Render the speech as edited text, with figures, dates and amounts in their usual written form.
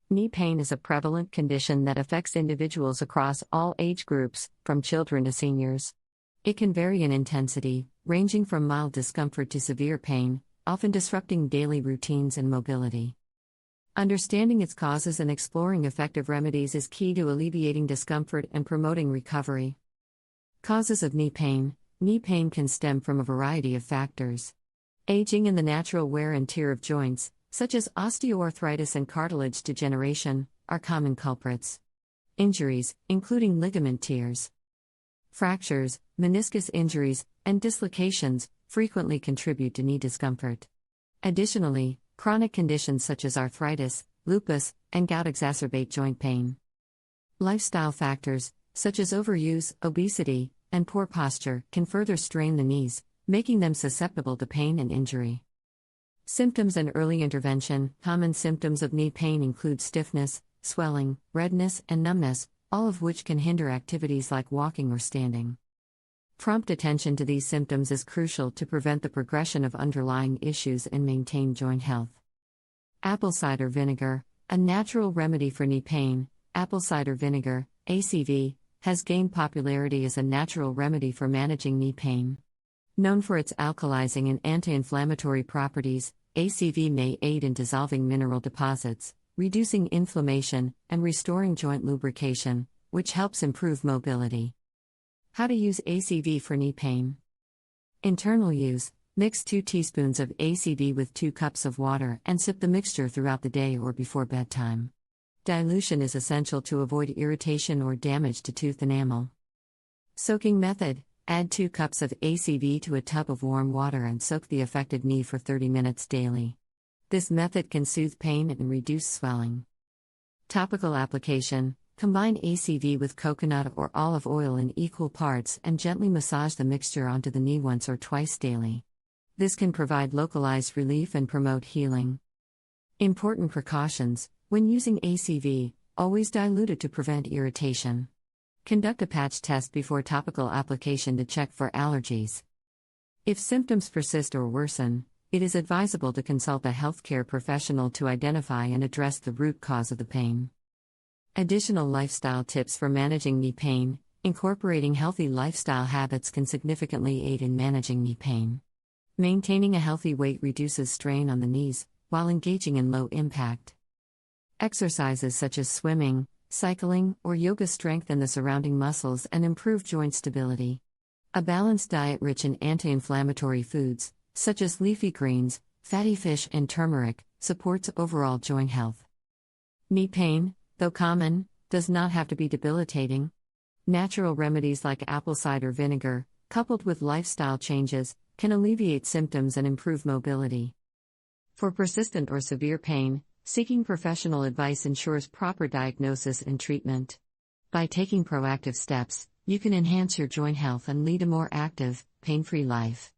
Knee pain is a prevalent condition that affects individuals across all age groups, from children to seniors. It can vary in intensity, ranging from mild discomfort to severe pain, often disrupting daily routines and mobility. Understanding its causes and exploring effective remedies is key to alleviating discomfort and promoting recovery. Causes of knee pain. Knee pain can stem from a variety of factors. Aging and the natural wear and tear of joints, such as osteoarthritis and cartilage degeneration, are common culprits. Injuries, including ligament tears, fractures, meniscus injuries, and dislocations, frequently contribute to knee discomfort. Additionally, chronic conditions such as arthritis, lupus, and gout exacerbate joint pain. Lifestyle factors, such as overuse, obesity, and poor posture, can further strain the knees, making them susceptible to pain and injury. Symptoms and early intervention. Common symptoms of knee pain include stiffness, swelling, redness, and numbness, all of which can hinder activities like walking or standing. Prompt attention to these symptoms is crucial to prevent the progression of underlying issues and maintain joint health. Apple cider vinegar, a natural remedy for knee pain. Apple cider vinegar, ACV, has gained popularity as a natural remedy for managing knee pain. Known for its alkalizing and anti-inflammatory properties, ACV may aid in dissolving mineral deposits, reducing inflammation, and restoring joint lubrication, which helps improve mobility. How to use ACV for knee pain. Internal use: mix 2 teaspoons of ACV with 2 cups of water and sip the mixture throughout the day or before bedtime. Dilution is essential to avoid irritation or damage to tooth enamel. Soaking method: add 2 cups of ACV to a tub of warm water and soak the affected knee for 30 minutes daily. This method can soothe pain and reduce swelling. Topical application: combine ACV with coconut or olive oil in equal parts and gently massage the mixture onto the knee once or twice daily. This can provide localized relief and promote healing. Important precautions: when using ACV, always dilute it to prevent irritation. Conduct a patch test before topical application to check for allergies. If symptoms persist or worsen, it is advisable to consult a healthcare professional to identify and address the root cause of the pain. Additional lifestyle tips for managing knee pain: incorporating healthy lifestyle habits can significantly aid in managing knee pain. Maintaining a healthy weight reduces strain on the knees, while engaging in low-impact exercises such as swimming, cycling, or yoga strengthen the surrounding muscles and improve joint stability. A balanced diet rich in anti-inflammatory foods, such as leafy greens, fatty fish, and turmeric, supports overall joint health. Knee pain, though common, does not have to be debilitating. Natural remedies like apple cider vinegar, coupled with lifestyle changes, can alleviate symptoms and improve mobility. For persistent or severe pain, seeking professional advice ensures proper diagnosis and treatment. By taking proactive steps, you can enhance your joint health and lead a more active, pain-free life.